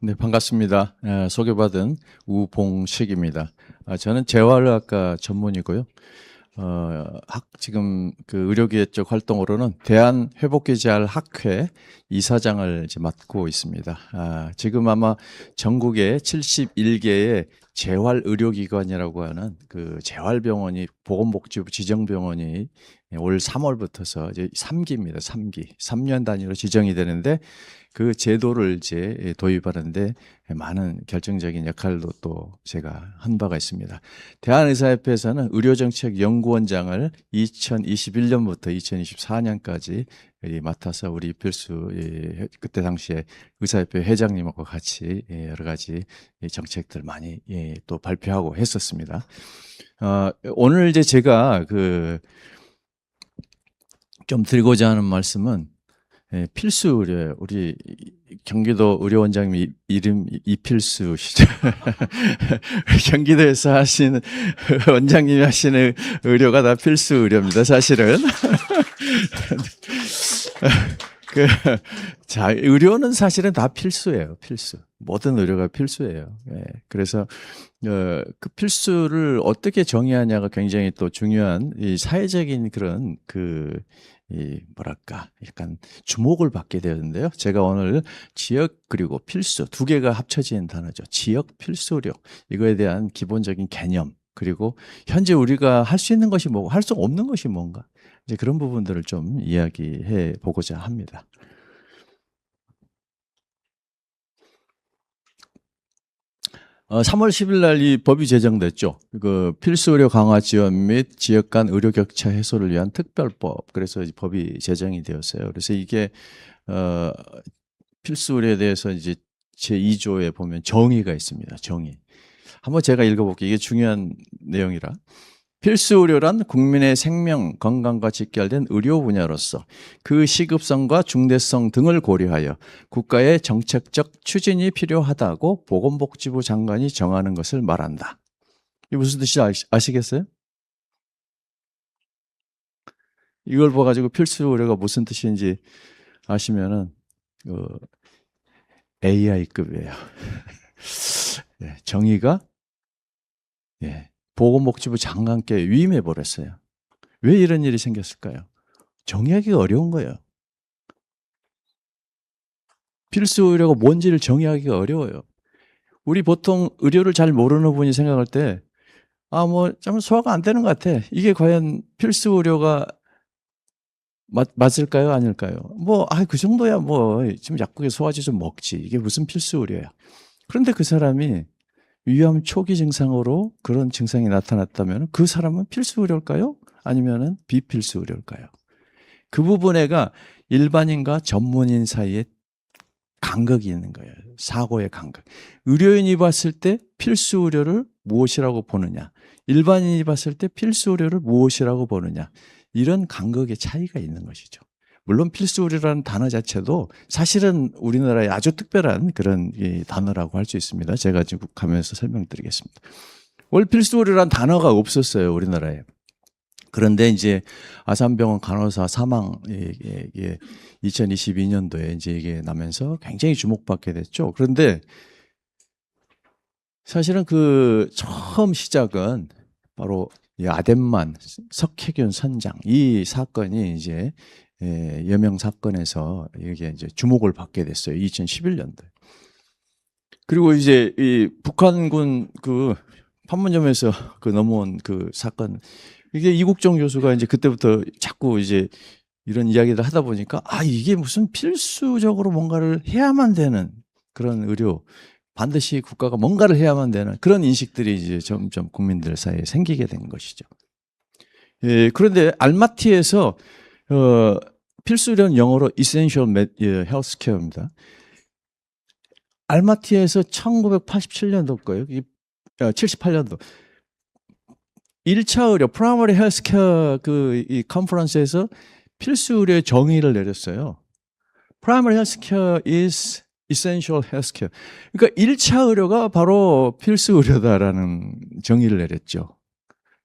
네, 반갑습니다. 소개받은 우봉식입니다. 저는 재활의학과 전문이고요. 지금 그 의료기회 쪽 활동으로는 대한회복기재활학회 이사장을 이제 맡고 있습니다. 지금 아마 전국에 71개의 재활의료기관이라고 하는 그 재활병원이 보건복지부 지정병원이 올 3월부터서 이제 3기입니다. 3기. 3년 단위로 지정이 되는데 그 제도를 이제 도입하는데 많은 결정적인 역할도 또 제가 한 바가 있습니다. 대한의사협회에서는 의료정책연구원장을 2021년부터 2024년까지 맡아서 우리 이필수 그때 당시에 의사협회 회장님하고 같이 여러 가지 정책들 많이 또 발표하고 했었습니다. 오늘 이제 제가 좀 드리고자 하는 말씀은 필수 의료예요. 우리 경기도 의료원장님 이름 이필수시죠. 경기도에서 하시는 원장님이 하시는 의료가 다 필수 의료입니다. 사실은. 자, 의료는 사실은 다 필수예요. 필수. 모든 의료가 필수예요. 그래서 그 필수를 어떻게 정의하냐가 굉장히 또 중요한 이 사회적인 그런 뭐랄까 약간 주목을 받게 되는데요. 제가 오늘 지역 그리고 필수 두 개가 합쳐진 단어죠. 지역 필수 의료 이거에 대한 기본적인 개념 그리고 현재 우리가 할 수 있는 것이 뭐고 할 수 없는 것이 뭔가 이제 그런 부분들을 좀 이야기해 보고자 합니다. 3월 10일 날 이 법이 제정됐죠. 그 필수 의료 강화 지원 및 지역 간 의료 격차 해소를 위한 특별법. 그래서 이 법이 제정이 되었어요. 그래서 이게 필수 의료에 대해서 이제 제2조에 보면 정의가 있습니다. 정의. 한번 제가 읽어볼게요. 이게 중요한 내용이라. 필수 의료란 국민의 생명, 건강과 직결된 의료 분야로서 그 시급성과 중대성 등을 고려하여 국가의 정책적 추진이 필요하다고 보건복지부 장관이 정하는 것을 말한다. 이게 무슨 뜻인지 아시겠어요? 이걸 봐가지고 필수 의료가 무슨 뜻인지 아시면은 AI급이에요. 네, 정의가 보건복지부 장관께 위임해 버렸어요. 왜 이런 일이 생겼을까요? 정의하기가 어려운 거예요. 필수 의료가 뭔지를 정의하기가 어려워요. 우리 보통 의료를 잘 모르는 분이 생각할 때, 좀 소화가 안 되는 것 같아. 이게 과연 필수 의료가 맞을까요? 아닐까요? 그 정도야 지금 약국에 소화제 좀 먹지. 이게 무슨 필수 의료야. 그런데 그 사람이 위암 초기 증상으로 그런 증상이 나타났다면 그 사람은 필수 의료일까요? 아니면은 비필수 의료일까요? 그 부분에가 일반인과 전문인 사이에 간극이 있는 거예요. 사고의 간극. 의료인이 봤을 때 필수 의료를 무엇이라고 보느냐. 일반인이 봤을 때 필수 의료를 무엇이라고 보느냐. 이런 간극의 차이가 있는 것이죠. 물론 필수 의료라는 단어 자체도 사실은 우리나라의 아주 특별한 그런 단어라고 할 수 있습니다. 제가 지금 가면서 설명드리겠습니다. 원래 필수 의료라는 단어가 없었어요. 우리나라에. 그런데 이제 아산병원 간호사 사망 2022년도에 이제 이게 나면서 굉장히 주목받게 됐죠. 그런데 사실은 그 처음 시작은 바로 이 아덴만 석혜균 선장 이 사건이 이제 여명 사건에서 이게 이제 주목을 받게 됐어요. 2011년도에. 그리고 이제 이 북한군 그 판문점에서 그 넘어온 그 사건 이게 이국정 교수가 이제 그때부터 자꾸 이제 이런 이야기를 하다 보니까 이게 무슨 필수적으로 뭔가를 해야만 되는 그런 의료 반드시 국가가 뭔가를 해야만 되는 그런 인식들이 이제 점점 국민들 사이에 생기게 된 것이죠. 그런데 알마티에서 필수 의료는 영어로 essential healthcare입니다. 알마티에서 1987년도 거예요. 78년도. 1차 의료, 프라이머리 헬스케어 이 컨퍼런스에서 필수 의료의 정의를 내렸어요. 프라이머리 헬스케어 is essential healthcare. 그러니까 1차 의료가 바로 필수 의료다라는 정의를 내렸죠.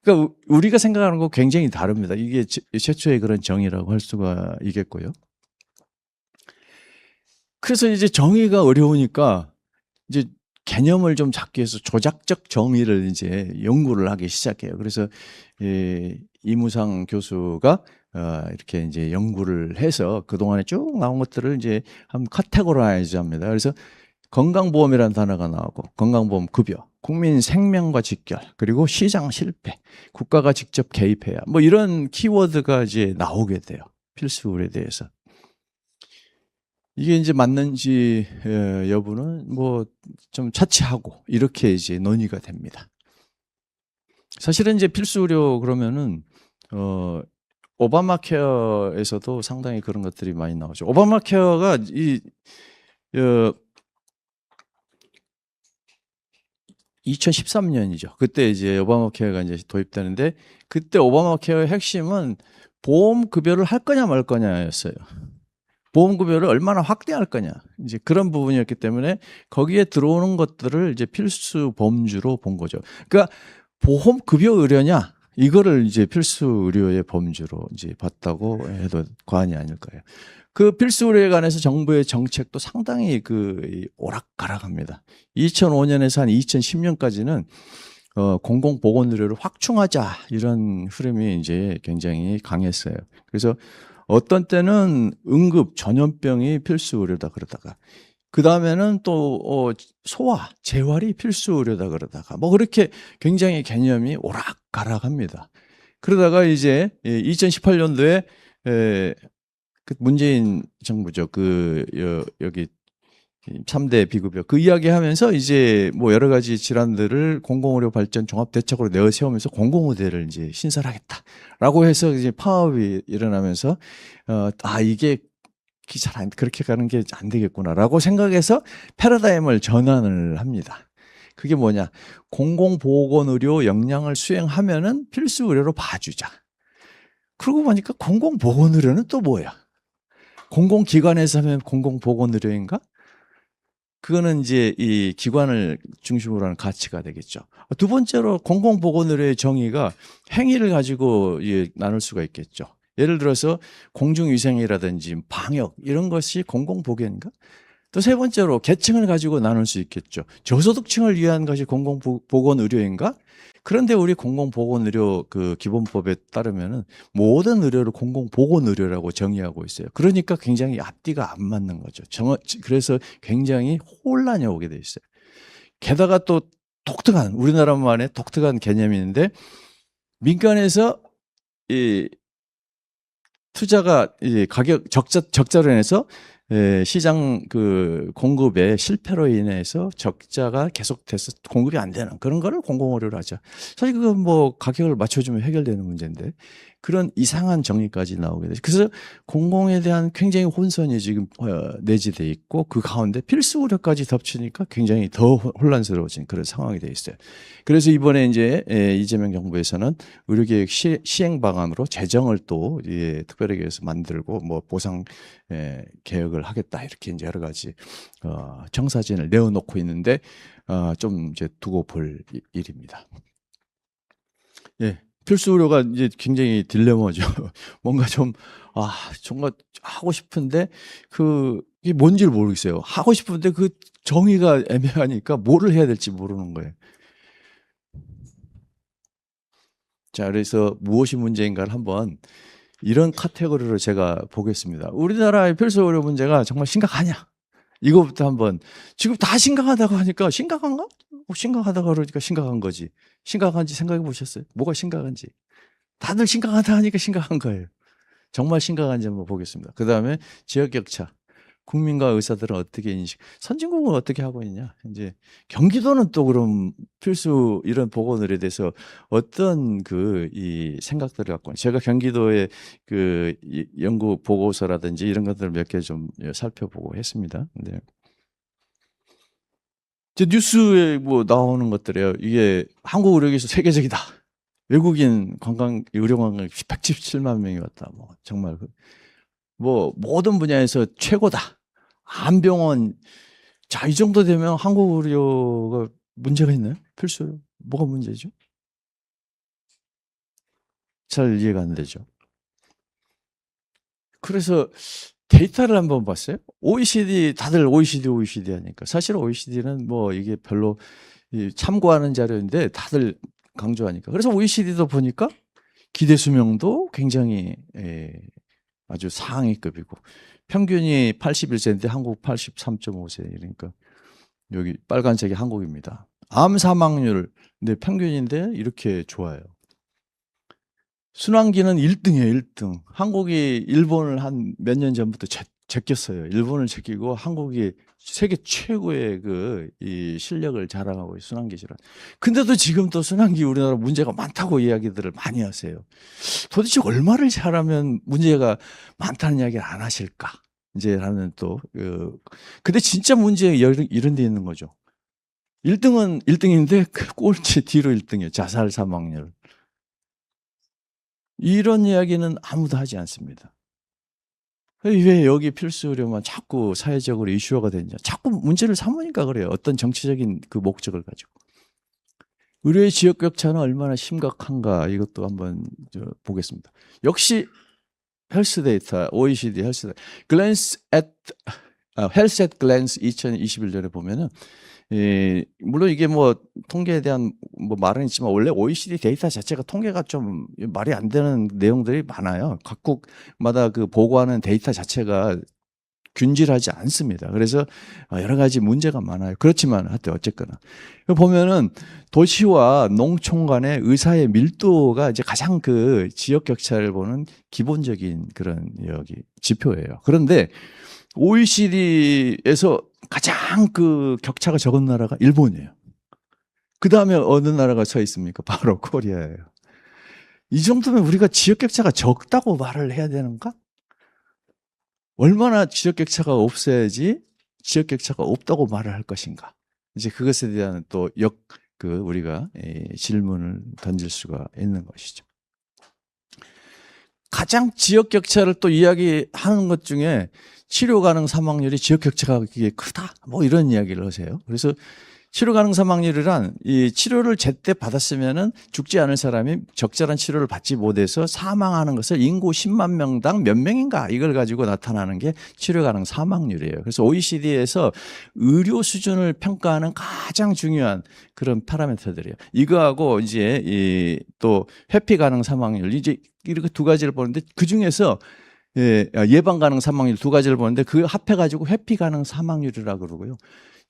그러니까 우리가 생각하는 거 굉장히 다릅니다. 이게 최초의 그런 정의라고 할 수가 있겠고요. 그래서 이제 정의가 어려우니까 이제 개념을 좀 잡기 위해서 조작적 정의를 이제 연구를 하기 시작해요. 그래서 이무상 교수가 이렇게 이제 연구를 해서 그동안에 쭉 나온 것들을 이제 한번 카테고라이즈 합니다. 그래서 건강보험이라는 단어가 나오고 건강보험 급여, 국민 생명과 직결, 그리고 시장 실패, 국가가 직접 개입해야 뭐 이런 키워드가 이제 나오게 돼요. 필수 의료에 대해서. 이게 이제 맞는지 여부는 뭐 좀 차치하고 이렇게 이제 논의가 됩니다. 사실은 이제 필수 의료 그러면은 오바마 케어에서도 상당히 그런 것들이 많이 나오죠. 오바마 케어가 2013년이죠. 그때 이제 오바마 케어가 이제 도입되는데 그때 오바마 케어의 핵심은 보험 급여를 할 거냐 말 거냐였어요. 보험 급여를 얼마나 확대할 거냐. 이제 그런 부분이었기 때문에 거기에 들어오는 것들을 이제 필수 범주로 본 거죠. 그러니까 보험 급여 의료냐 이거를 이제 필수 의료의 범주로 이제 봤다고 해도 과언이 아닐 거예요. 그 필수 의료에 관해서 정부의 정책도 상당히 그 오락가락합니다. 2005년에서 한 2010년까지는 공공보건의료를 확충하자 이런 흐름이 이제 굉장히 강했어요. 그래서 어떤 때는 응급 전염병이 필수 의료다 그러다가 그 다음에는 또 소아 재활이 필수 의료다 그러다가 뭐 그렇게 굉장히 개념이 오락가락합니다. 그러다가 이제 2018년도에 그 문재인 정부죠. 여기 3대 비급여 그 이야기 하면서 이제 뭐 여러 가지 질환들을 공공의료 발전 종합 대책으로 내어 세우면서 공공의대를 이제 신설하겠다라고 해서 이제 파업이 일어나면서 이게 잘 그렇게 가는 게 안 되겠구나라고 생각해서 패러다임을 전환을 합니다. 그게 뭐냐? 공공보건의료 역량을 수행하면은 필수 의료로 봐주자. 그러고 보니까 공공보건의료는 또 뭐야? 공공기관에서 하면 공공보건의료인가? 그거는 이제 이 기관을 중심으로 하는 가치가 되겠죠. 두 번째로 공공보건의료의 정의가 행위를 가지고 나눌 수가 있겠죠. 예를 들어서 공중위생이라든지 방역 이런 것이 공공보건인가? 또 세 번째로 계층을 가지고 나눌 수 있겠죠. 저소득층을 위한 것이 공공보건의료인가? 그런데 우리 공공보건의료 그 기본법에 따르면은 모든 의료를 공공보건의료라고 정의하고 있어요. 그러니까 굉장히 앞뒤가 안 맞는 거죠. 그래서 굉장히 혼란이 오게 돼 있어요. 게다가 또 독특한 우리나라만의 독특한 개념이 있는데 민간에서 이 투자가 이 가격 적자로 인해서 시장 그 공급의 실패로 인해서 적자가 계속돼서 공급이 안 되는 그런 거를 공공의료로 하죠. 사실 그건 뭐 가격을 맞춰주면 해결되는 문제인데 그런 이상한 정의까지 나오게 되죠. 그래서 공공에 대한 굉장히 혼선이 지금 내재돼 있고 그 가운데 필수 의료까지 덮치니까 굉장히 더 혼란스러워진 그런 상황이 돼 있어요. 그래서 이번에 이제 이재명 정부에서는 의료계획 시행 방안으로 재정을 또 특별회계에서 만들고 뭐 보상 개혁을 하겠다 이렇게 이제 여러 가지 청사진을 내어놓고 있는데 좀 이제 두고 볼 일입니다. 예, 필수 의료가 이제 굉장히 딜레마죠. 뭔가 좀 정말 하고 싶은데 이게 뭔지를 모르겠어요. 하고 싶은데 그 정의가 애매하니까 뭐를 해야 될지 모르는 거예요. 자, 그래서 무엇이 문제인가를 한번 이런 카테고리로 제가 보겠습니다. 우리나라의 필수 의료 문제가 정말 심각하냐? 이거부터 한번 지금 다 심각하다고 하니까 심각한가? 심각하다고 그러니까 심각한 거지. 심각한지 생각해 보셨어요? 뭐가 심각한지. 다들 심각하다 하니까 심각한 거예요. 정말 심각한지 한번 보겠습니다. 그다음에 지역 격차. 국민과 의사들은 어떻게 선진국은 어떻게 하고 있냐? 이제 경기도는 또 그럼 필수 이런 보건의료에 대해서 어떤 이 생각들을 갖고 제가 경기도의 연구 보고서라든지 이런 것들을 몇 개 좀 살펴보고 했습니다. 근데 이제 뉴스에 뭐 나오는 것들이에요. 이게 한국 의료계에서 세계적이다. 외국인 의료 관광 117만 명이 왔다. 뭐 정말 뭐 모든 분야에서 최고다. 암병원 자, 이 정도 되면 한국 의료가 문제가 있나요? 필수 뭐가 문제죠? 잘 이해가 안 되죠. 그래서 데이터를 한번 봤어요? OECD, 다들 OECD 하니까. 사실 OECD는 뭐 이게 별로 참고하는 자료인데 다들 강조하니까. 그래서 OECD도 보니까 기대 수명도 굉장히 아주 상위급이고 평균이 81세인데 한국 83.5세. 그러니까 여기 빨간색이 한국입니다. 암 사망률 네, 평균인데 이렇게 좋아요. 순환기는 1등이에요, 1등. 한국이 일본을 한 몇 년 전부터 제꼈어요. 일본을 제끼고 한국이 세계 최고의 이 실력을 자랑하고 있어요, 순환기 질환. 근데도 지금 또 순환기 우리나라 문제가 많다고 이야기들을 많이 하세요. 도대체 얼마를 잘하면 문제가 많다는 이야기를 안 하실까? 이제 하는 또, 근데 진짜 문제 이런 데 있는 거죠. 1등은 1등인데 꼴찌 뒤로 1등이에요. 자살 사망률. 이런 이야기는 아무도 하지 않습니다. 왜 여기 필수 의료만 자꾸 사회적으로 이슈화가 되냐. 자꾸 문제를 삼으니까 그래요. 어떤 정치적인 그 목적을 가지고. 의료의 지역 격차는 얼마나 심각한가 이것도 한번 보겠습니다. 역시 헬스 데이터, OECD 헬스 데이터, 헬스 앳 글랜스 2021년에 보면은 물론 이게 뭐 통계에 대한 뭐 말은 있지만 원래 OECD 데이터 자체가 통계가 좀 말이 안 되는 내용들이 많아요. 각국마다 그 보고하는 데이터 자체가 균질하지 않습니다. 그래서 여러 가지 문제가 많아요. 그렇지만 하여튼 어쨌거나 보면은 도시와 농촌 간의 의사의 밀도가 이제 가장 그 지역 격차를 보는 기본적인 그런 여기 지표예요. 그런데 OECD에서 가장 그 격차가 적은 나라가 일본이에요. 그 다음에 어느 나라가 서 있습니까? 바로 코리아예요. 이 정도면 우리가 지역 격차가 적다고 말을 해야 되는가? 얼마나 지역 격차가 없어야지 지역 격차가 없다고 말을 할 것인가? 이제 그것에 대한 또 우리가 질문을 던질 수가 있는 것이죠. 가장 지역 격차를 또 이야기하는 것 중에 치료 가능 사망률이 지역 격차가 크다. 뭐 이런 이야기를 하세요. 그래서 치료 가능 사망률이란 이 치료를 제때 받았으면은 죽지 않을 사람이 적절한 치료를 받지 못해서 사망하는 것을 인구 10만 명당 몇 명인가 이걸 가지고 나타나는 게 치료 가능 사망률이에요. 그래서 OECD에서 의료 수준을 평가하는 가장 중요한 그런 파라미터들이에요. 이거하고 이제 또 회피 가능 사망률 이제 이렇게 두 가지를 보는데 그 중에서 예방 가능 사망률 두 가지를 보는데 그 합해 가지고 회피 가능 사망률이라고 그러고요.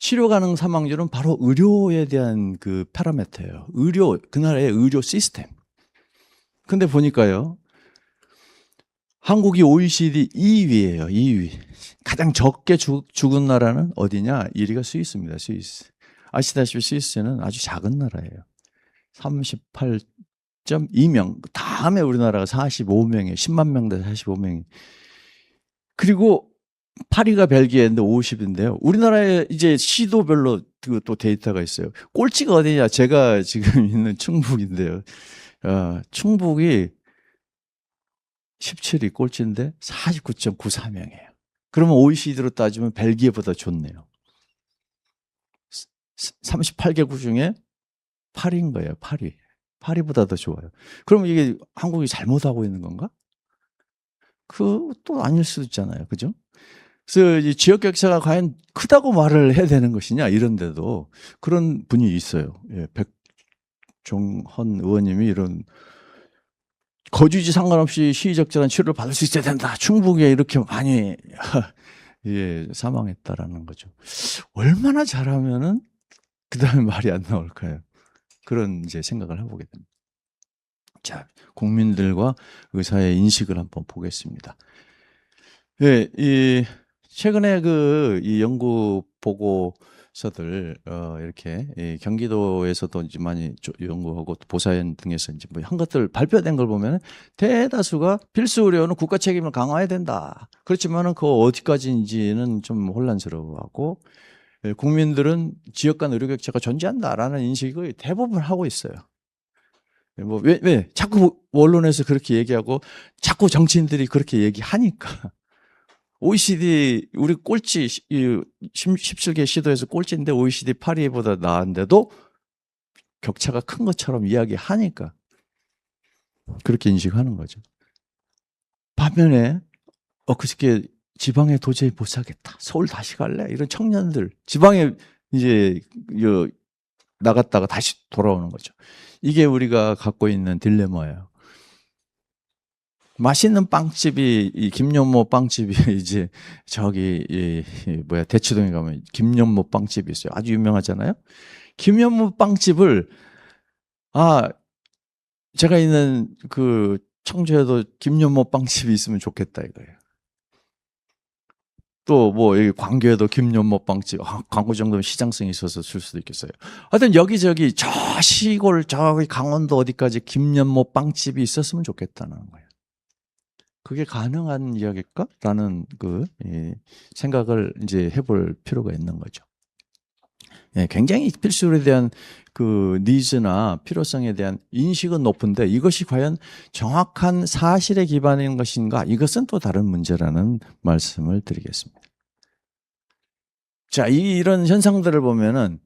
치료 가능 사망률은 바로 의료에 대한 그 파라미터예요. 그 나라의 의료 시스템. 근데 보니까요. 한국이 OECD 2위예요. 2위. 가장 적게 죽은 나라는 어디냐? 1위가 스위스입니다. 스위스. 아시다시피 스위스는 아주 작은 나라예요. 38.2명. 다음에 우리나라가 45명이에요. 10만 명대 45명이. 그리고 파리가 벨기에인데 50인데요. 우리나라에 이제 시도별로 또 데이터가 있어요. 꼴찌가 어디냐? 제가 지금 있는 충북인데요. 충북이 17위 꼴찌인데 49.94명이에요. 그러면 OECD로 따지면 벨기에보다 좋네요. 38개국 중에 8위인 거예요. 8위. 파리보다 더 좋아요. 그럼 이게 한국이 잘못하고 있는 건가? 그것도 아닐 수도 있잖아요. 그죠? 그래서 이 지역 격차가 과연 크다고 말을 해야 되는 것이냐 이런데도 그런 분이 있어요. 예, 백종헌 의원님이 이런 거주지 상관없이 시의적절한 치료를 받을 수 있어야 된다. 충북에 이렇게 많이 예, 사망했다라는 거죠. 얼마나 잘하면은 그 다음에 말이 안 나올까요? 그런 이제 생각을 해보게 됩니다. 자, 국민들과 의사의 인식을 한번 보겠습니다. 예, 최근에 이 연구 보고서들, 이렇게, 경기도에서도 이제 많이 연구하고 보사연 등에서 이제 뭐 한 것들 발표된 걸 보면 대다수가 필수 의료는 국가 책임을 강화해야 된다. 그렇지만은 그 어디까지인지는 좀 혼란스러워하고, 국민들은 지역 간 의료 격차가 존재한다라는 인식을 대부분 하고 있어요. 뭐, 왜? 자꾸 언론에서 그렇게 얘기하고 자꾸 정치인들이 그렇게 얘기하니까. OECD 우리 꼴찌 17개 시도에서 꼴찌인데 OECD 8위보다 나은데도 격차가 큰 것처럼 이야기하니까 그렇게 인식하는 거죠. 반면에 그저께 지방에 도저히 못 살겠다. 서울 다시 갈래? 이런 청년들 지방에 이제 나갔다가 다시 돌아오는 거죠. 이게 우리가 갖고 있는 딜레마예요. 맛있는 빵집이 이 김연모 빵집이 이제 저기 대치동에 가면 김연모 빵집이 있어요. 아주 유명하잖아요. 김연모 빵집을 제가 있는 그 청주에도 김연모 빵집이 있으면 좋겠다 이거예요. 또 뭐 여기 광교에도 김연모 빵집, 광고 정도면 시장성이 있어서 줄 수도 있겠어요. 하여튼 여기저기 저 시골 저기 강원도 어디까지 김연모 빵집이 있었으면 좋겠다는 거예요. 그게 가능한 이야기일까? 라는 생각을 이제 해볼 필요가 있는 거죠. 굉장히 필수에 대한 그 니즈나 필요성에 대한 인식은 높은데 이것이 과연 정확한 사실에 기반인 것인가? 이것은 또 다른 문제라는 말씀을 드리겠습니다. 자, 이런 현상들을 보면은,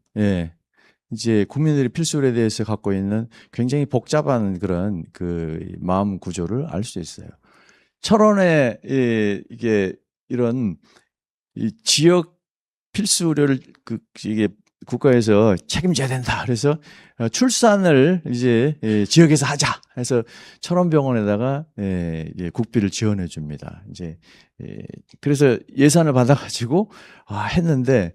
이제 국민들이 필수에 대해서 갖고 있는 굉장히 복잡한 그런 그 마음 구조를 알 수 있어요. 철원에 이게 이런 이 지역 필수 의료를 이게 국가에서 책임져야 된다. 그래서 출산을 이제 지역에서 하자. 해서 철원병원에다가 국비를 지원해 줍니다. 이제 그래서 예산을 받아가지고 했는데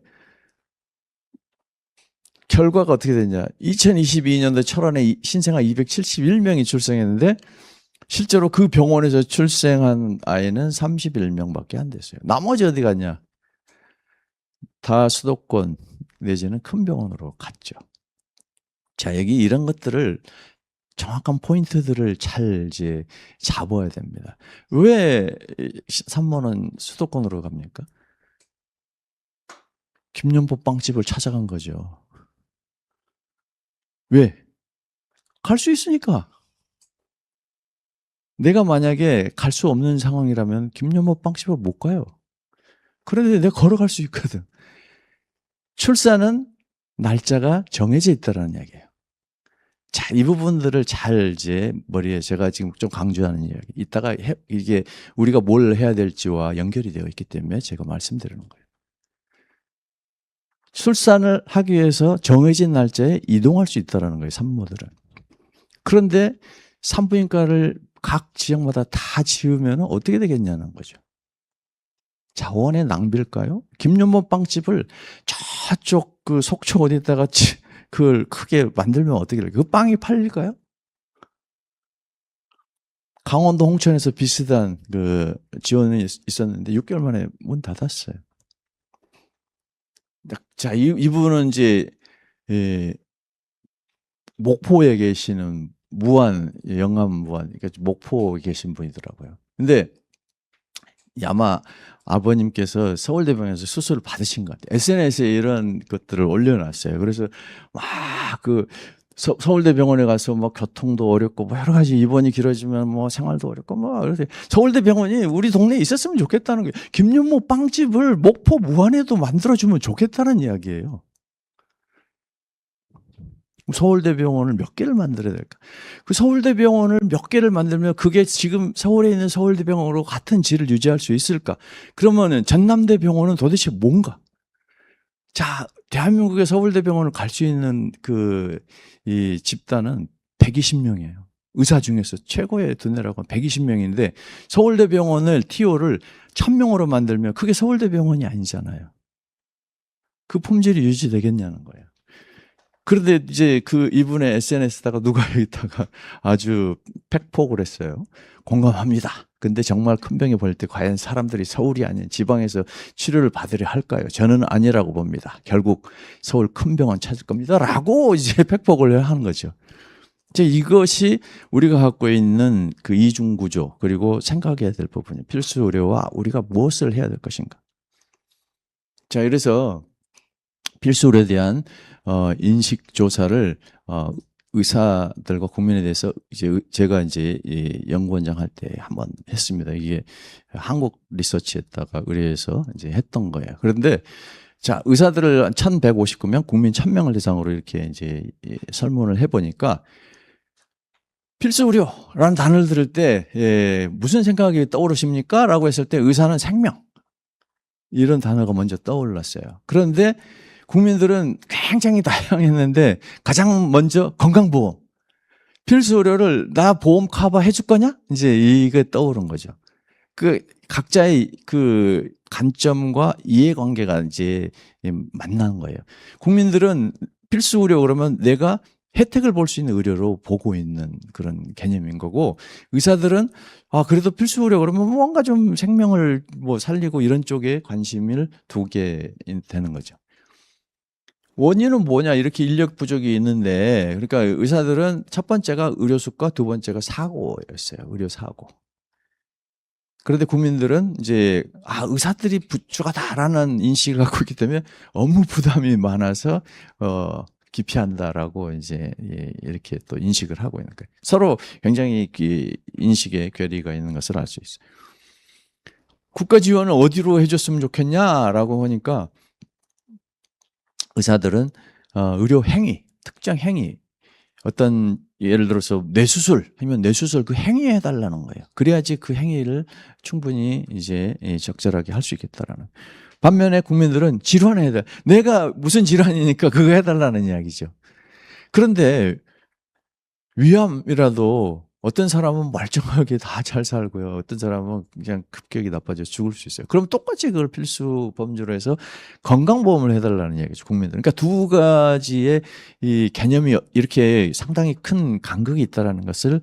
결과가 어떻게 됐냐? 2022년도 철원에 신생아 271명이 출생했는데 실제로 그 병원에서 출생한 아이는 31명밖에 안 됐어요. 나머지 어디 갔냐? 다 수도권 내지는 큰 병원으로 갔죠. 자, 여기 이런 것들을 정확한 포인트들을 잘 이제 잡아야 됩니다. 왜 산모는 수도권으로 갑니까? 김연포 빵집을 찾아간 거죠. 왜? 갈 수 있으니까. 내가 만약에 갈 수 없는 상황이라면 김연포 빵집을 못 가요. 그런데 내가 걸어갈 수 있거든. 출산은 날짜가 정해져 있다는 이야기예요. 자, 이 부분들을 잘 이제 머리에 제가 지금 좀 강조하는 이야기. 이따가 이게 우리가 뭘 해야 될지와 연결이 되어 있기 때문에 제가 말씀드리는 거예요. 출산을 하기 위해서 정해진 날짜에 이동할 수 있다는 거예요, 산모들은. 그런데 산부인과를 각 지역마다 다 지으면 어떻게 되겠냐는 거죠. 자원의 낭비일까요? 김연모 빵집을 저쪽 그 속초 어디다가 그걸 크게 만들면 어떻게 될까요? 그 빵이 팔릴까요? 강원도 홍천에서 비슷한 그 지원이 있었는데 6개월 만에 문 닫았어요. 자, 이분은 이제 목포에 계시는 영암 무안, 그러니까 목포에 계신 분이더라고요. 근데 아마 아버님께서 서울대병원에서 수술을 받으신 것 같아요. SNS에 이런 것들을 올려놨어요. 그래서 막 서울대병원에 가서 뭐 교통도 어렵고 뭐 여러 가지 입원이 길어지면 뭐 생활도 어렵고 뭐 그래서 서울대병원이 우리 동네에 있었으면 좋겠다는 거예요. 김연모 빵집을 목포 무안에도 만들어주면 좋겠다는 이야기예요. 서울대병원을 몇 개를 만들어야 될까? 그 서울대병원을 몇 개를 만들면 그게 지금 서울에 있는 서울대병원으로 같은 질을 유지할 수 있을까? 그러면은 전남대병원은 도대체 뭔가? 자, 대한민국의 서울대병원을 갈 수 있는 이 집단은 120명이에요. 의사 중에서 최고의 두뇌라고 120명인데 서울대병원을 TO를 1000명으로 만들면 그게 서울대병원이 아니잖아요. 그 품질이 유지되겠냐는 거예요. 그런데 이제 이분의 SNS다가 누가 여기다가 아주 팩폭을 했어요. 공감합니다. 근데 정말 큰 병이 벌 때 과연 사람들이 서울이 아닌 지방에서 치료를 받으려 할까요? 저는 아니라고 봅니다. 결국 서울 큰 병원 찾을 겁니다. 라고 이제 팩폭을 하는 거죠. 이제 이것이 우리가 갖고 있는 그 이중 구조 그리고 생각해야 될 부분이 필수 의료와 우리가 무엇을 해야 될 것인가. 자, 이래서 필수 의료에 대한 인식 조사를 의사들과 국민에 대해서 제가 이제 연구원장 할 때 한번 했습니다. 이게 한국 리서치에다가 의뢰해서 이제 했던 거예요. 그런데 자, 의사들을 1,159명, 국민 1,000명을 대상으로 이렇게 이제 설문을 해보니까 필수 의료라는 단어를 들을 때 무슨 생각이 떠오르십니까? 라고 했을 때 의사는 생명, 이런 단어가 먼저 떠올랐어요. 그런데 국민들은 굉장히 다양했는데 가장 먼저 건강보험. 필수 의료를 나 보험 커버 해줄 거냐? 이제 이게 떠오른 거죠. 그 각자의 그 관점과 이해관계가 이제 만난 거예요. 국민들은 필수 의료 그러면 내가 혜택을 볼 수 있는 의료로 보고 있는 그런 개념인 거고, 의사들은 그래도 필수 의료 그러면 뭔가 좀 생명을 뭐 살리고 이런 쪽에 관심을 두게 되는 거죠. 원인은 뭐냐, 이렇게 인력 부족이 있는데, 그러니까 의사들은 첫 번째가 의료수가, 두 번째가 사고였어요. 의료 사고. 그런데 국민들은 이제 의사들이 부추하다라는 인식을 갖고 있기 때문에 업무 부담이 많아서 기피한다라고 이제 이렇게 또 인식을 하고 있는 거예요. 서로 굉장히 인식의 괴리가 있는 것을 알 수 있어요. 국가 지원을 어디로 해줬으면 좋겠냐라고 하니까 의사들은 의료 행위, 특정 행위, 어떤 예를 들어서 뇌수술 하면 뇌수술 그 행위 해달라는 거예요. 그래야지 그 행위를 충분히 이제 적절하게 할 수 있겠다라는. 반면에 국민들은 질환을 해야 돼. 내가 무슨 질환이니까 그거 해달라는 이야기죠. 그런데 위암이라도 어떤 사람은 멀쩡하게 다 잘 살고요. 어떤 사람은 그냥 급격히 나빠져 죽을 수 있어요. 그럼 똑같이 그걸 필수 범주로 해서 건강보험을 해달라는 이야기죠, 국민들. 그러니까 두 가지의 이 개념이 이렇게 상당히 큰 간극이 있다는 것을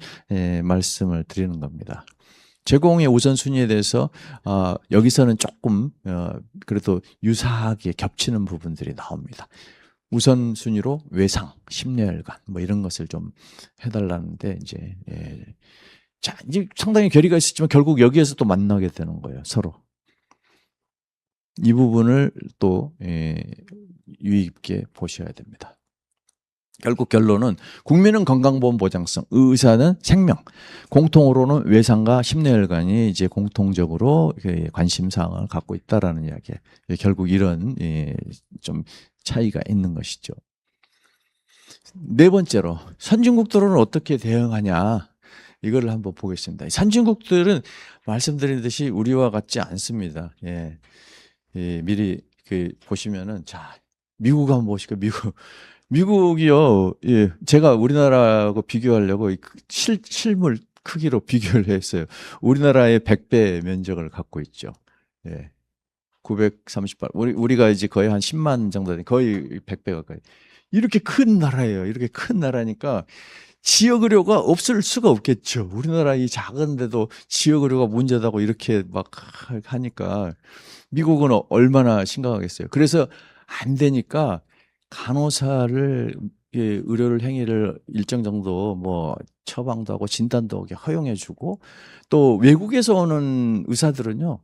말씀을 드리는 겁니다. 제공의 우선순위에 대해서 여기서는 조금 그래도 유사하게 겹치는 부분들이 나옵니다. 우선순위로 외상, 심려혈관 뭐 이런 것을 좀 해달라는데 이제 자, 이제 상당히 괴리가 있었지만 결국 여기에서 또 만나게 되는 거예요, 서로. 이 부분을 또 유의 깊게 보셔야 됩니다. 결국 결론은 국민은 건강보험 보장성, 의사는 생명, 공통으로는 외상과 심내혈관이 이제 공통적으로 관심사항을 갖고 있다라는 이야기. 결국 이런 좀 차이가 있는 것이죠. 네 번째로 선진국들은 어떻게 대응하냐, 이걸 한번 보겠습니다. 선진국들은 말씀드린 듯이 우리와 같지 않습니다. 미리 보시면은, 자, 미국 한번 보시고, 미국이요, 제가 우리나라하고 비교하려고 실물 크기로 비교를 했어요. 우리나라의 100배 면적을 갖고 있죠. 938. 우리가 이제 거의 한 10만 정도 되는, 거의 100배 가까이. 이렇게 큰 나라예요. 이렇게 큰 나라니까 지역 의료가 없을 수가 없겠죠. 우리나라 이 작은데도 지역 의료가 문제다고 이렇게 막 하니까 미국은 얼마나 심각하겠어요. 그래서 안 되니까 간호사를 의료를 행위를 일정 정도 뭐 처방도 하고 진단도 하게 허용해주고, 또 외국에서 오는 의사들은요,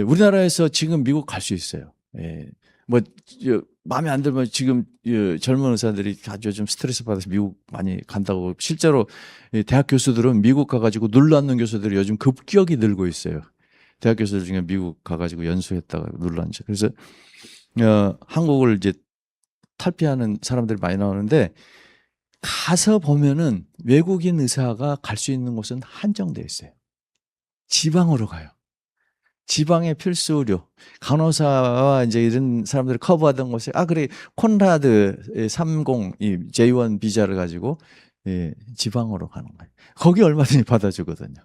우리나라에서 지금 미국 갈 수 있어요. 뭐 마음에 안 들면 지금 젊은 의사들이 아주 좀 스트레스 받아서 미국 많이 간다고, 실제로 대학 교수들은 미국 가가지고 눌러앉는 교수들이 요즘 급격히 늘고 있어요. 대학 교수들 중에 미국 가가지고 연수했다가 눌러앉죠. 그래서 한국을 이제 탈피하는 사람들이 많이 나오는데, 가서 보면은 외국인 의사가 갈 수 있는 곳은 한정되어 있어요. 지방으로 가요. 지방의 필수 의료, 간호사와 이제 이런 사람들을 커버하던 곳에, 그래, 콘라드 30, 이 J1 비자를 가지고 지방으로 가는 거예요. 거기 얼마든지 받아주거든요.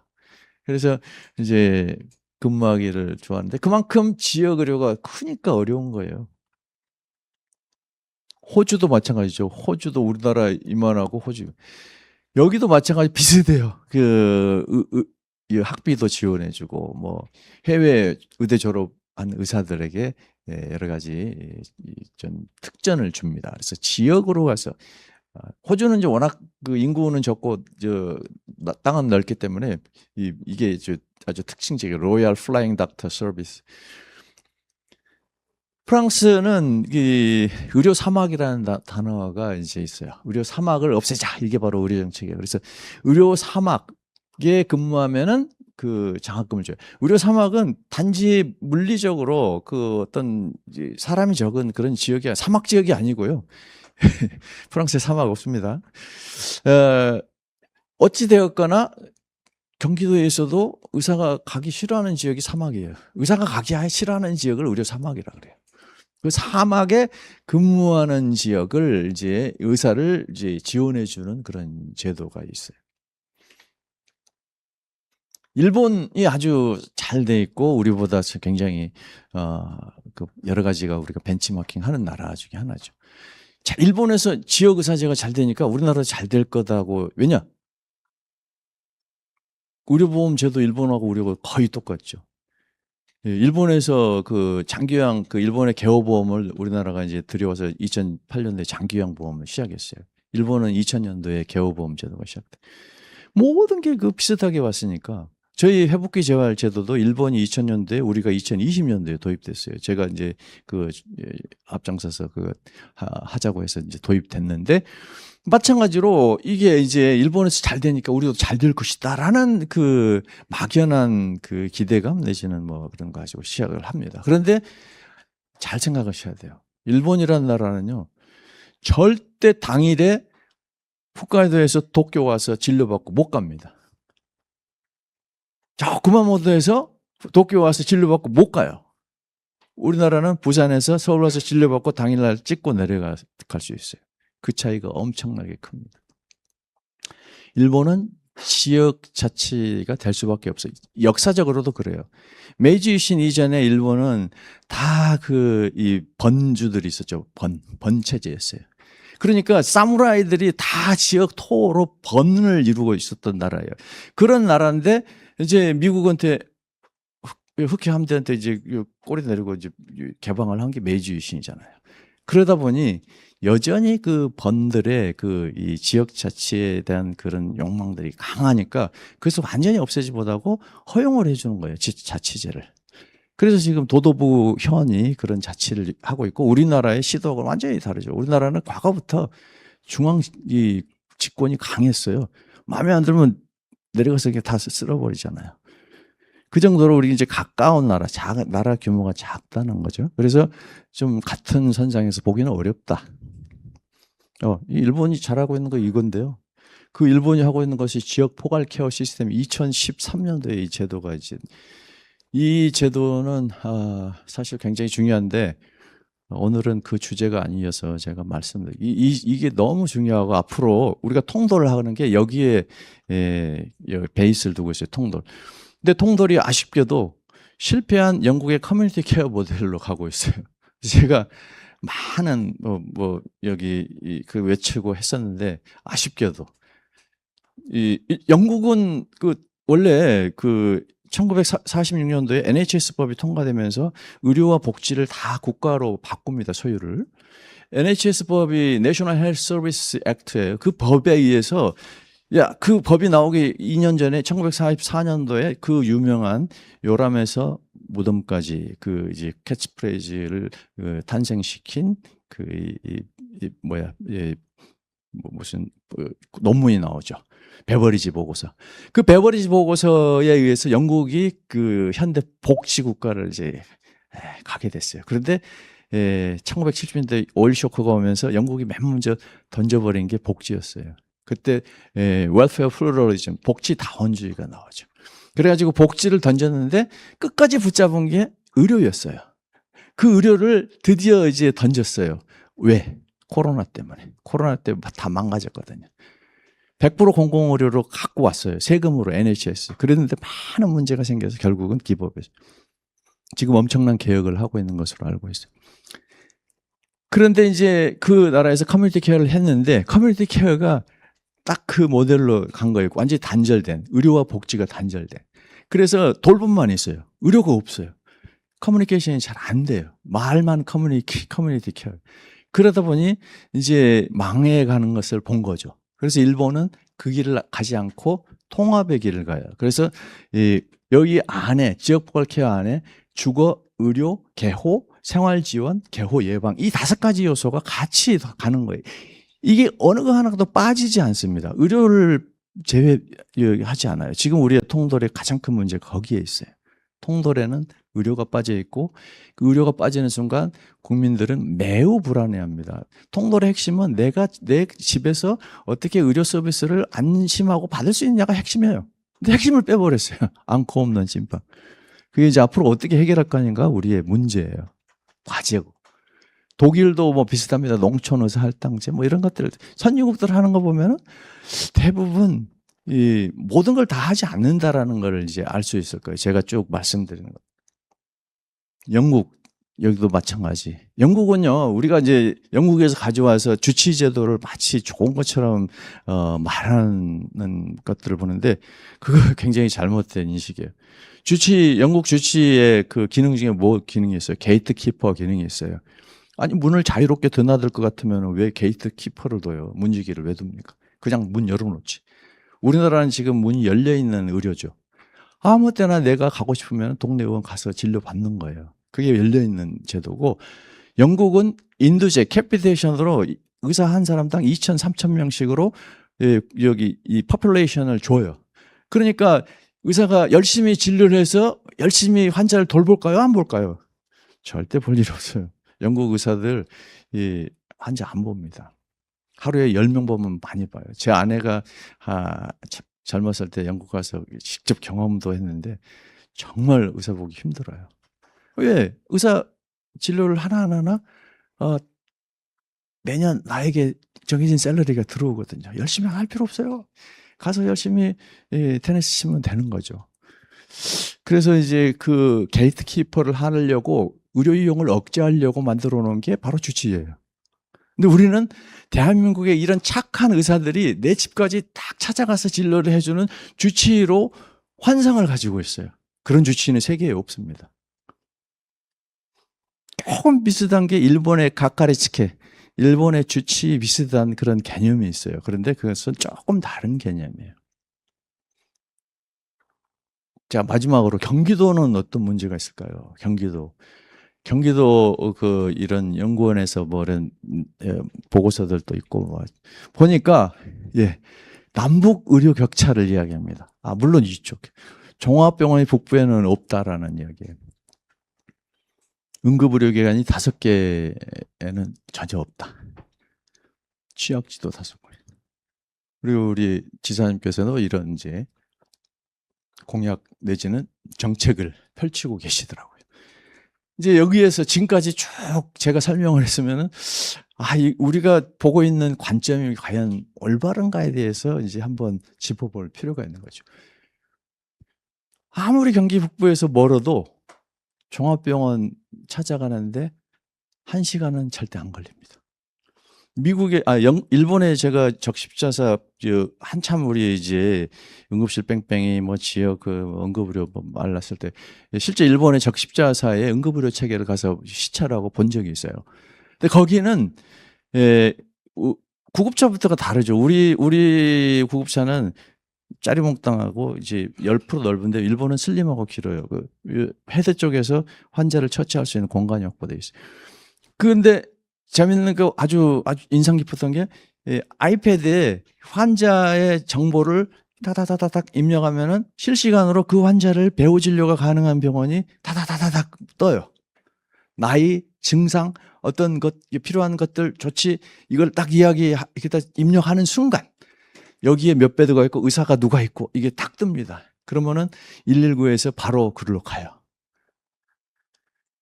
그래서 이제 근무하기를 좋아하는데, 그만큼 지역 의료가 크니까 어려운 거예요. 호주도 마찬가지죠. 호주도 우리나라 이만하고 호주. 여기도 마찬가지 비슷해요. 이 학비도 지원해주고, 뭐 해외 의대 졸업한 의사들에게 여러 가지 좀 특전을 줍니다. 그래서 지역으로 가서, 호주는 이제 워낙 그 인구는 적고 땅은 넓기 때문에 이게 아주 특징적인 로얄 플라잉 닥터 서비스. 프랑스는 이 의료 사막이라는 단어가 이제 있어요. 의료 사막을 없애자, 이게 바로 의료 정책이에요. 그래서 의료 사막에 근무하면은 그 장학금을 줘요. 의료 사막은 단지 물리적으로 그 어떤 사람이 적은 그런 지역이, 사막 지역이 아니고요. 프랑스에 사막 없습니다. 어찌 되었거나 경기도에서도 의사가 가기 싫어하는 지역이 사막이에요. 의사가 가기 싫어하는 지역을 의료 사막이라 그래요. 그 사막에 근무하는 지역을 이제 의사를 이제 지원해 주는 그런 제도가 있어요. 일본이 아주 잘 돼 있고 우리보다 굉장히 그 여러 가지가 우리가 벤치마킹 하는 나라 중에 하나죠. 자, 일본에서 지역 의사제가 잘 되니까 우리나라도 잘 될 거다고. 왜냐? 의료보험 제도 일본하고 우리하고 거의 똑같죠. 일본에서 그 장기요양, 그 일본의 개호보험을 우리나라가 이제 들여와서 2008년도에 장기요양 보험을 시작했어요. 일본은 2000년도에 개호보험 제도가 시작돼. 모든 게 그 비슷하게 왔으니까 저희 회복기 재활 제도도 일본이 2000년도에 우리가 2020년도에 도입됐어요. 제가 이제 그 앞장서서 그 하자고 해서 이제 도입됐는데 마찬가지로 이게 이제 일본에서 잘 되니까 우리도 잘 될 것이다라는 그 막연한 그 기대감 내지는 뭐 그런 거 가지고 시작을 합니다. 그런데 잘 생각하셔야 돼요. 일본이라는 나라는요, 절대 당일에 홋카이도에서 도쿄 와서 진료받고 못 갑니다. 저 구마모토에서 도쿄 와서 진료받고 못 가요. 우리나라는 부산에서 서울 와서 진료받고 당일날 찍고 내려갈 수 있어요. 그 차이가 엄청나게 큽니다. 일본은 지역 자치가 될 수밖에 없어요. 역사적으로도 그래요. 메이지 유신 이전에 일본은 다 그 이 번주들이 있었죠. 번 체제였어요. 그러니까 사무라이들이 다 지역 토로 번을 이루고 있었던 나라예요. 그런 나라인데 이제 미국한테 흑해 함대한테 이제 꼬리 내리고 이제 개방을 한 게 메이지 유신이잖아요. 그러다 보니 여전히 그 번들의 그 이 지역 자치에 대한 그런 욕망들이 강하니까 그래서 완전히 없애지 못하고 허용을 해주는 거예요. 자치제를. 그래서 지금 도도부 현이 그런 자치를 하고 있고 우리나라의 시도가 완전히 다르죠. 우리나라는 과거부터 중앙 이 집권이 강했어요. 마음에 안 들면 내려가서 그냥 다 쓸어버리잖아요. 그 정도로 우리 이제 가까운 나라 규모가 작다는 거죠. 그래서 좀 같은 선상에서 보기는 어렵다. 일본이 잘하고 있는 거 이건데요. 그 일본이 하고 있는 것이 지역 포괄 케어 시스템 2013년도에 이 제도가 이제 이 제도는 사실 굉장히 중요한데 오늘은 그 주제가 아니어서 제가 말씀드릴게요. 이게 너무 중요하고 앞으로 우리가 통돌을 하는 게 여기에 베이스를 두고 있어요. 통돌. 근데 통돌이 아쉽게도 실패한 영국의 커뮤니티 케어 모델로 가고 있어요. 제가 많은 여기 그 외치고 했었는데 아쉽게도 영국은 그 원래 그 1946년도에 NHS법이 통과되면서 의료와 복지를 다 국가로 바꿉니다. 소유를. NHS법이 National Health Service Act예요. 그 법에 의해서 그 법이 나오기 2년 전에 1944년도에 그 유명한 요람에서 무덤까지 그 이제 캐치프레이즈를 탄생시킨 무슨 논문이 나오죠. 베버리지 보고서. 그 베버리지 보고서에 의해서 영국이 그 현대 복지 국가를 이제 가게 됐어요. 그런데 1970년대 오일 쇼크가 오면서 영국이 맨 먼저 던져버린 게 복지였어요. 그때 웰페어 플루러리즘, 복지 다원주의가 나오죠. 그래가지고 복지를 던졌는데 끝까지 붙잡은 게 의료였어요. 그 의료를 드디어 이제 던졌어요. 왜? 코로나 때문에. 코로나 때문에 다 망가졌거든요. 100% 공공의료로 갖고 왔어요. 세금으로 NHS. 그랬는데 많은 문제가 생겨서 결국은 기법에서. 지금 엄청난 개혁을 하고 있는 것으로 알고 있어요. 그런데 이제 그 나라에서 커뮤니티 케어를 했는데 커뮤니티 케어가 딱 그 모델로 간 거예요. 완전히 단절된. 의료와 복지가 단절된. 그래서 돌봄만 있어요. 의료가 없어요. 커뮤니케이션이 잘 안 돼요. 말만 커뮤니티 케어. 그러다 보니 이제 망해가는 것을 본 거죠. 그래서 일본은 그 길을 가지 않고 통합의 길을 가요. 그래서 여기 안에 지역 포괄 케어 안에 주거, 의료, 개호, 생활 지원, 개호 예방 이 5가지 요소가 같이 가는 거예요. 이게 어느 거 하나도 빠지지 않습니다. 의료를 제외하지 않아요. 지금 우리의 통돌의 가장 큰 문제가 거기에 있어요. 통돌에는 의료가 빠져 있고 그 의료가 빠지는 순간 국민들은 매우 불안해합니다. 통돌의 핵심은 내가 내 집에서 어떻게 의료 서비스를 안심하고 받을 수 있느냐가 핵심이에요. 근데 핵심을 빼버렸어요. 않고 없는 찐빵. 그게 이제 앞으로 어떻게 해결할 거니가 우리의 문제예요. 과제고. 독일도 뭐 비슷합니다. 농촌의사 할당제 뭐 이런 것들 선진국들 하는 거 보면은 대부분 이 모든 걸 다 하지 않는다라는 걸 이제 알 수 있을 거예요. 제가 쭉 말씀드리는 거. 영국 여기도 마찬가지. 영국은요, 우리가 이제 영국에서 가져와서 주치 제도를 마치 좋은 것처럼 말하는 것들을 보는데 그거 굉장히 잘못된 인식이에요. 영국 주치의 그 기능 중에 뭐 기능이 있어요? 게이트 키퍼 기능이 있어요. 아니, 문을 자유롭게 드나들 것 같으면 왜 게이트 키퍼를 둬요? 문지기를 왜 둡니까? 그냥 문 열어놓지. 우리나라는 지금 문이 열려있는 의료죠. 아무 때나 내가 가고 싶으면 동네 의원 가서 진료 받는 거예요. 그게 열려있는 제도고, 영국은 인두제, 캐피테이션으로 의사 한 사람당 2,000, 3,000명씩으로 여기 이 포퓰레이션을 줘요. 그러니까 의사가 열심히 진료를 해서 열심히 환자를 돌볼까요? 안 볼까요? 절대 볼 일 없어요. 영국 의사들 이 환자 안 봅니다. 하루에 10명 보면 많이 봐요. 제 아내가 젊었을 때 영국 가서 직접 경험도 했는데 정말 의사 보기 힘들어요. 왜? 의사 진료를 하나하나 매년 나에게 정해진 샐러리가 들어오거든요. 열심히 할 필요 없어요. 가서 열심히 테니스 치면 되는 거죠. 그래서 이제 그 게이트키퍼를 하려고 의료 이용을 억제하려고 만들어 놓은 게 바로 주치의예요. 근데 우리는 대한민국의 이런 착한 의사들이 내 집까지 딱 찾아가서 진료를 해주는 주치의로 환상을 가지고 있어요. 그런 주치의는 세계에 없습니다. 조금 비슷한 게 일본의 가카리츠케, 일본의 주치의 비슷한 그런 개념이 있어요. 그런데 그것은 조금 다른 개념이에요. 자, 마지막으로 경기도는 어떤 문제가 있을까요? 경기도 그 이런 연구원에서 뭐 이런 보고서들도 있고 보니까 남북 의료 격차를 이야기합니다. 물론 이쪽 종합병원의 북부에는 없다라는 이야기예요. 응급의료기관이 5개에는 전혀 없다. 취약지도 5개. 그리고 우리 지사님께서도 이런 이제 공약 내지는 정책을 펼치고 계시더라고요. 이제 여기에서 지금까지 쭉 제가 설명을 했으면은 우리가 보고 있는 관점이 과연 올바른가에 대해서 이제 한번 짚어볼 필요가 있는 거죠. 아무리 경기 북부에서 멀어도 종합병원 찾아가는데 1시간은 절대 안 걸립니다. 일본에 제가 적십자사 한참 우리 이제 응급실 뺑뺑이 뭐 지역 그 응급의료 뭐 말랐을 때 실제 일본의 적십자사의 응급의료 체계를 가서 시찰하고 본 적이 있어요. 근데 거기는 구급차부터가 다르죠. 우리 구급차는 짜리몽땅하고 이제 10% 넓은데 일본은 슬림하고 길어요. 그 헤드 쪽에서 환자를 처치할 수 있는 공간이 확보되어 있어요. 그런데 재밌는 거 아주 인상 깊었던 게 아이패드에 환자의 정보를 다다다닥 입력하면은 실시간으로 그 환자를 배후 진료가 가능한 병원이 다다다닥 떠요. 나이, 증상, 어떤 것 필요한 것들 조치 이걸 딱 이렇게 입력하는 순간 여기에 몇 베드가 있고 의사가 누가 있고 이게 딱 뜹니다. 그러면은 119에서 바로 그리로 가요.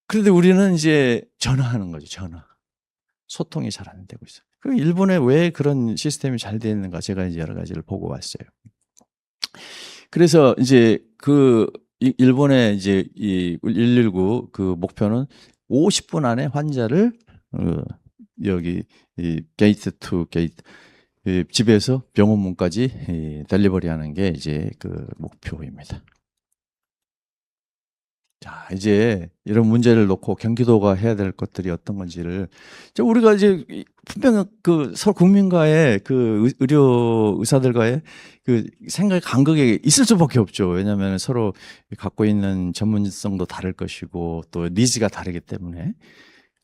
그런데 우리는 이제 전화하는 거죠. 전화. 소통이 잘 안 되고 있어요. 그 일본에 왜 그런 시스템이 잘 되어 있는가 제가 이제 여러 가지를 보고 왔어요. 그래서 이제 그 일본의 이제 이 119 그 목표는 50분 안에 환자를 여기 이 게이트 투 게이트 집에서 병원 문까지 델리버리하는 게 이제 그 목표입니다. 자, 이제 이런 문제를 놓고 경기도가 해야 될 것들이 어떤 건지를 우리가 이제 분명 그 서로 국민과의 그 의사들과의 그 생각 간극이 있을 수밖에 없죠. 왜냐하면 서로 갖고 있는 전문성도 다를 것이고 또 니즈가 다르기 때문에.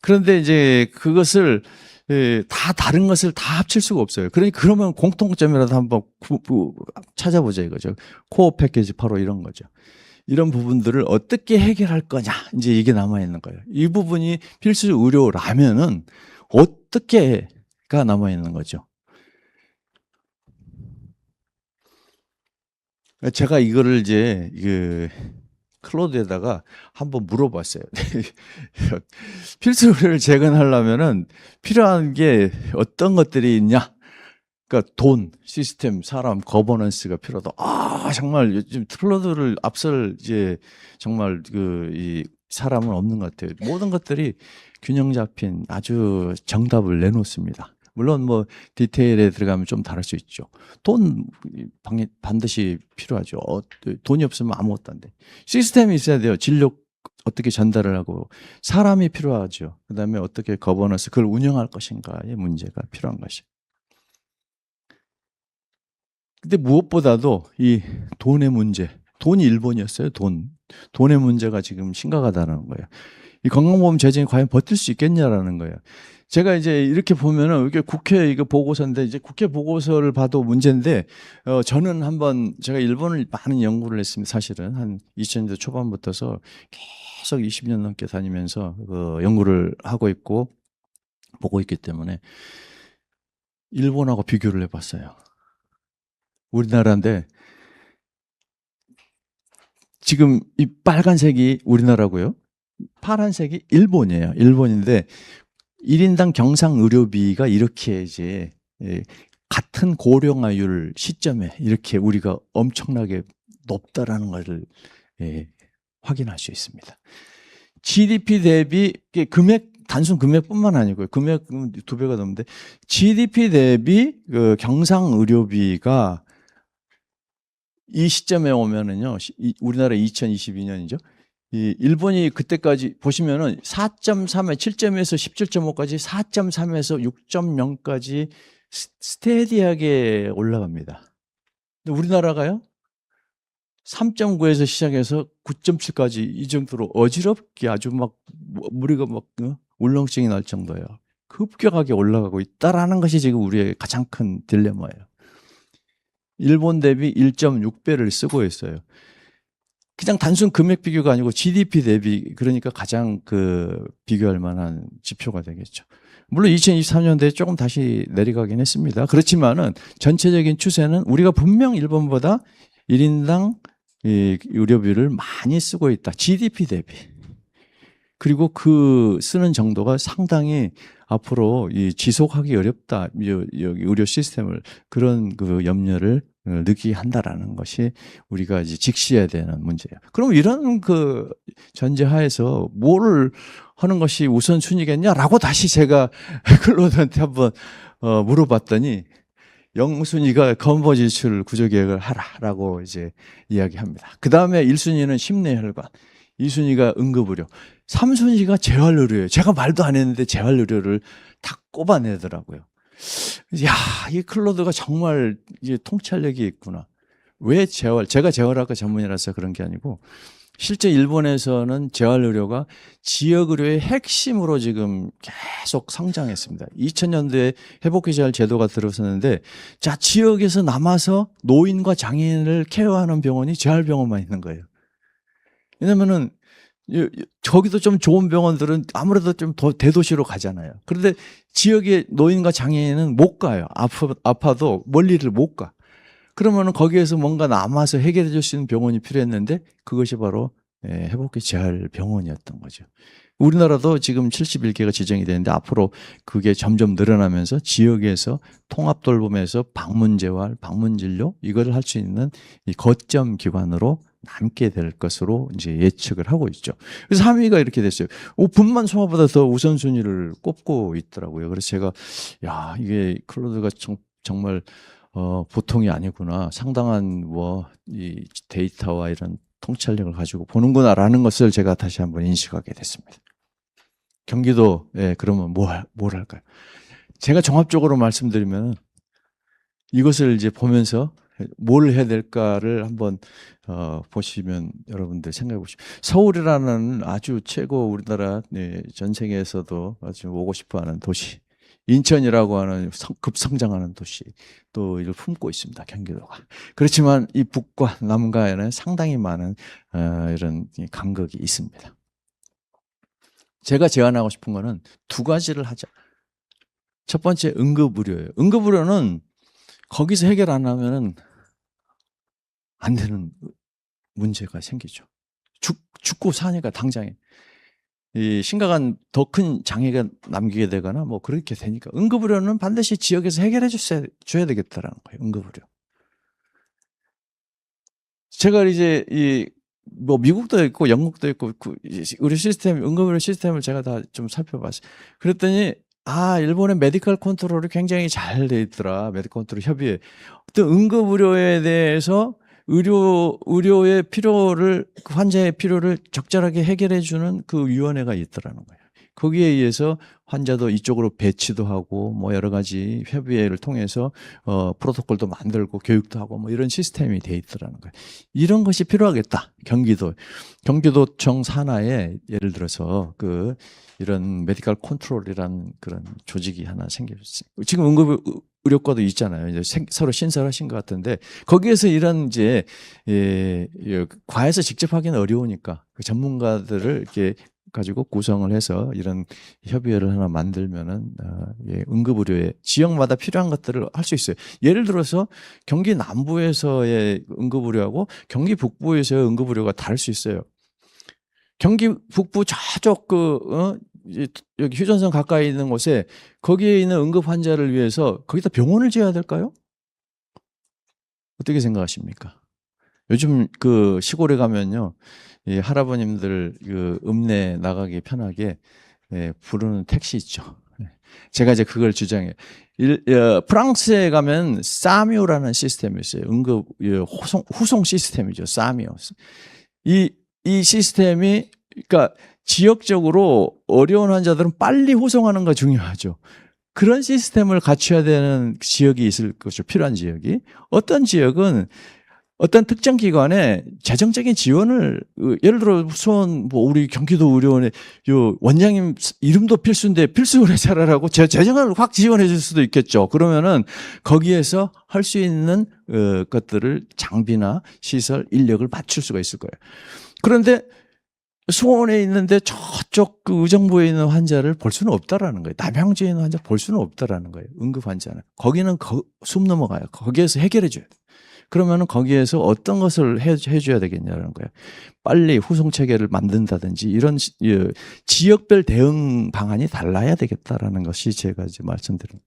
그런데 이제 그것을 다 다른 것을 다 합칠 수가 없어요. 그러면 공통점이라도 한번 찾아보자 이거죠. 코어 패키지 바로 이런 거죠. 이런 부분들을 어떻게 해결할 거냐 이제 이게 남아 있는 거예요. 이 부분이 필수 의료라면은 어떻게가 남아 있는 거죠. 제가 이거를 이제 클로드에다가 한번 물어봤어요. 필수 의료를 재건하려면은 필요한 게 어떤 것들이 있냐? 그러니까 돈, 시스템, 사람, 거버넌스가 필요하다. 정말 요즘 클로드를 앞설 이제 정말 이 사람은 없는 것 같아요. 모든 것들이 균형 잡힌 아주 정답을 내놓습니다. 물론 뭐 디테일에 들어가면 좀 다를 수 있죠. 돈 반드시 필요하죠. 돈이 없으면 아무것도 안 돼. 시스템이 있어야 돼요. 진료 어떻게 전달을 하고 사람이 필요하죠. 그다음에 어떻게 거버넌스 그걸 운영할 것인가의 문제가 필요한 것이죠. 근데 무엇보다도 이 돈의 문제, 돈이 일본이었어요. 돈의 문제가 지금 심각하다는 거예요. 이 건강보험 재정이 과연 버틸 수 있겠냐라는 거예요. 제가 이제 이렇게 보면은 이게 국회 이거 보고서인데 이제 국회 보고서를 봐도 문제인데 저는 한번 제가 일본을 많은 연구를 했습니다. 사실은 한 2000년대 초반부터서 계속 20년 넘게 다니면서 연구를 하고 있고 보고 있기 때문에 일본하고 비교를 해봤어요. 우리나라인데 지금 이 빨간색이 우리나라고요. 파란색이 일본이에요. 일본인데 1인당 경상 의료비가 이렇게 이제 같은 고령화율 시점에 이렇게 우리가 엄청나게 높다라는 것을 확인할 수 있습니다. GDP 대비 금액 단순 금액뿐만 아니고요. 금액은 2배가 넘는데 GDP 대비 그 경상 의료비가 이 시점에 오면은요. 우리나라 2022년이죠. 이 일본이 그때까지 보시면은 4.3에 7점에서 17.5까지 4.3에서 6.0까지 스테디하게 올라갑니다. 근데 우리나라가요? 3.9에서 시작해서 9.7까지 이 정도로 어지럽게 아주 막 우리가 막 울렁증이 날 정도예요. 급격하게 올라가고 있다라는 것이 지금 우리의 가장 큰 딜레마예요. 일본 대비 1.6배를 쓰고 있어요. 그냥 단순 금액 비교가 아니고 GDP 대비 그러니까 가장 비교할 만한 지표가 되겠죠. 물론 2023년도에 조금 다시 내려가긴 했습니다. 그렇지만은 전체적인 추세는 우리가 분명 일본보다 1인당 이 의료비를 많이 쓰고 있다. GDP 대비. 그리고 그 쓰는 정도가 상당히 앞으로 지속하기 어렵다. 여기 의료 시스템을 그런 염려를 느끼게 한다라는 것이 우리가 이제 직시해야 되는 문제예요. 그럼 이런 전제하에서 뭐를 하는 것이 우선순위겠냐라고 다시 제가 클로드한테 한번 물어봤더니 영순위가 건보지출 구조개혁을 하라라고 이제 이야기합니다. 그 다음에 1순위는 심내혈관, 2순위가 응급의료, 3순위가 재활의료예요. 제가 말도 안 했는데 재활의료를 다 꼽아내더라고요. 야, 이 클로드가 정말 이제 통찰력이 있구나. 왜 제가 재활학과 전문이라서 그런 게 아니고 실제 일본에서는 재활의료가 지역의료의 핵심으로 지금 계속 성장했습니다. 2000년대에 회복기 재활 제도가 들어섰는데 자, 지역에서 남아서 노인과 장애인을 케어하는 병원이 재활병원만 있는 거예요. 왜냐면은 저기도 좀 좋은 병원들은 아무래도 좀 더 대도시로 가잖아요. 그런데 지역의 노인과 장애인은 못 가요. 아파도 멀리를 못 가. 그러면은 거기에서 뭔가 남아서 해결해 줄 수 있는 병원이 필요했는데 그것이 바로 회복기 재활병원이었던 거죠. 우리나라도 지금 71개가 지정이 되는데 앞으로 그게 점점 늘어나면서 지역에서 통합돌봄에서 방문재활, 방문진료 이거를 할 수 있는 이 거점 기관으로 남게 될 것으로 이제 예측을 하고 있죠. 그래서 3위가 이렇게 됐어요. 분만 소화보다 더 우선순위를 꼽고 있더라고요. 그래서 제가 야 이게 클로드가 정말 보통이 아니구나. 상당한 이 데이터와 이런 통찰력을 가지고 보는구나라는 것을 제가 다시 한번 인식하게 됐습니다. 경기도 그러면 뭘 할까요? 제가 종합적으로 말씀드리면 이것을 이제 보면서 뭘 해야 될까를 한번 보시면 여러분들 생각해 보시죠. 서울이라는 아주 최고 우리나라 전 세계에서도 아주 오고 싶어하는 도시. 인천이라고 하는 급성장하는 도시 또 이를 품고 있습니다. 경기도가. 그렇지만 이 북과 남과에는 상당히 많은 이런 간극이 있습니다. 제가 제안하고 싶은 거는 두 가지를 하자. 첫 번째 응급의료예요. 응급의료는 거기서 해결 안 하면은 안 되는 문제가 생기죠. 죽고 사니까 당장에. 이 심각한 더 큰 장애가 남기게 되거나 뭐 그렇게 되니까 응급의료는 반드시 지역에서 해결해 줘야 되겠다라는 거예요. 응급의료. 제가 이제 뭐 미국도 있고 영국도 있고 의료 시스템, 응급의료 시스템을 제가 다 좀 살펴봤어요. 그랬더니 일본의 메디컬 컨트롤이 굉장히 잘 돼 있더라. 메디컬 컨트롤 협의회. 어떤 응급의료에 대해서 의료의 필요를, 그 환자의 필요를 적절하게 해결해 주는 그 위원회가 있더라는 거예요. 거기에 의해서 환자도 이쪽으로 배치도 하고 뭐 여러 가지 협의회를 통해서 프로토콜도 만들고 교육도 하고 뭐 이런 시스템이 돼 있더라는 거예요. 이런 것이 필요하겠다. 경기도청 산하에 예를 들어서 이런 메디컬 컨트롤이라는 그런 조직이 하나 생겼어요. 지금 응급의료과도 있잖아요. 이제 서로 신설하신 것 같은데 거기에서 이런 이제 과에서 직접 하기는 어려우니까 그 전문가들을 이렇게 가지고 구성을 해서 이런 협의회를 하나 만들면은 응급의료에 지역마다 필요한 것들을 할 수 있어요. 예를 들어서 경기 남부에서의 응급의료하고 경기 북부에서의 응급의료가 다를 수 있어요. 경기 북부 저쪽 여기 휴전선 가까이 있는 곳에 거기에 있는 응급 환자를 위해서 거기다 병원을 지어야 될까요? 어떻게 생각하십니까? 요즘 그 시골에 가면요, 이 할아버님들 읍내 나가기 편하게 부르는 택시 있죠. 제가 이제 그걸 주장해요. 프랑스에 가면 사뮤라는 시스템이 있어요. 응급 후송 시스템이죠. 사뮤. 이 시스템이 그러니까 지역적으로 어려운 환자들은 빨리 후송하는 거 중요하죠. 그런 시스템을 갖춰야 되는 지역이 있을 것이죠. 필요한 지역이. 어떤 지역은 어떤 특정 기관에 재정적인 지원을 예를 들어 뭐 우리 경기도 의료원에 원장님 이름도 필수인데 필수의료 잘하라고 재정을 확 지원해 줄 수도 있겠죠. 그러면은 거기에서 할 수 있는 것들을 장비나 시설, 인력을 맞출 수가 있을 거예요. 그런데 수원에 있는데 저쪽 의정부에 있는 환자를 볼 수는 없다라는 거예요. 남양주에 있는 환자 볼 수는 없다라는 거예요. 응급 환자는. 거기는 숨 넘어가요. 거기에서 해결해 줘야 돼요. 그러면은 거기에서 어떤 것을 해줘야 되겠냐는 거예요. 빨리 후송 체계를 만든다든지 이런 지역별 대응 방안이 달라야 되겠다라는 것이 제가 이제 말씀드린.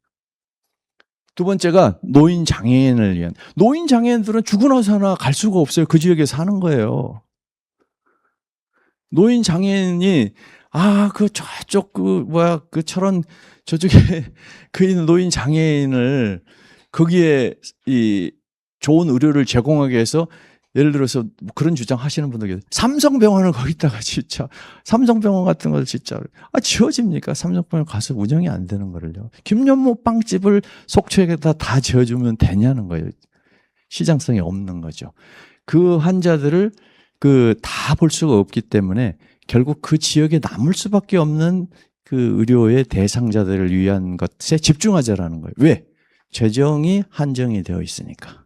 두 번째가 노인 장애인을 위한. 노인 장애인들은 죽으나 사나 갈 수가 없어요. 그 지역에 사는 거예요. 노인 장애인이 저쪽 철원 저쪽에 그 있는 노인 장애인을 거기에 좋은 의료를 제공하기 위해서 예를 들어서 그런 주장 하시는 분들 계세요. 삼성병원을 거기다가 진짜 삼성병원 같은 걸 진짜 지어집니까? 삼성병원 가서 운영이 안 되는 거를요. 김연모 빵집을 속초에다 다 지어주면 되냐는 거예요. 시장성이 없는 거죠. 그 환자들을 다 볼 수가 없기 때문에 결국 그 지역에 남을 수밖에 없는 그 의료의 대상자들을 위한 것에 집중하자라는 거예요. 왜? 재정이 한정이 되어 있으니까.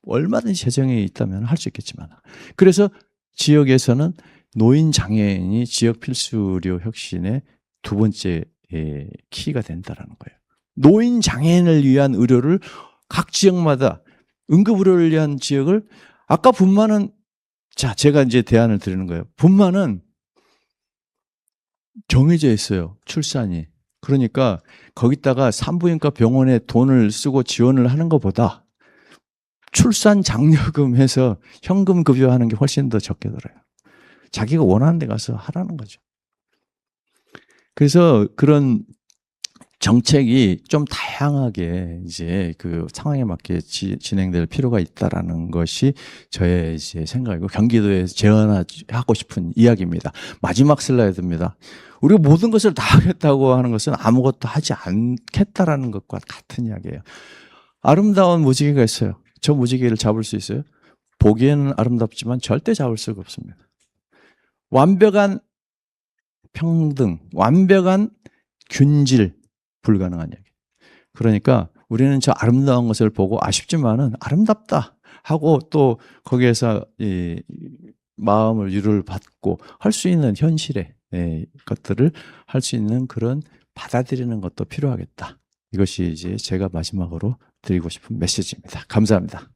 얼마든지 재정이 있다면 할 수 있겠지만. 그래서 지역에서는 노인 장애인이 지역 필수의료 혁신의 두 번째 키가 된다라는 거예요. 노인 장애인을 위한 의료를 각 지역마다 응급의료를 위한 지역을 아까 분만은 제가 이제 대안을 드리는 거예요. 분만은 정해져 있어요. 출산이. 그러니까 거기다가 산부인과 병원에 돈을 쓰고 지원을 하는 것보다 출산 장려금 해서 현금 급여하는 게 훨씬 더 적게 들어요. 자기가 원하는 데 가서 하라는 거죠. 그래서 그런 정책이 좀 다양하게 이제 그 상황에 맞게 진행될 필요가 있다라는 것이 저의 이제 생각이고 경기도에 제안하고 싶은 이야기입니다. 마지막 슬라이드입니다. 우리가 모든 것을 다 하겠다고 하는 것은 아무것도 하지 않겠다라는 것과 같은 이야기예요. 아름다운 무지개가 있어요. 저 무지개를 잡을 수 있어요? 보기에는 아름답지만 절대 잡을 수가 없습니다. 완벽한 평등, 완벽한 균질, 불가능한 얘기. 그러니까 우리는 저 아름다운 것을 보고 아쉽지만은 아름답다 하고 또 거기에서 이 마음을 위로를 받고 할 수 있는 현실의 것들을 할 수 있는 그런 받아들이는 것도 필요하겠다. 이것이 이제 제가 마지막으로 드리고 싶은 메시지입니다. 감사합니다.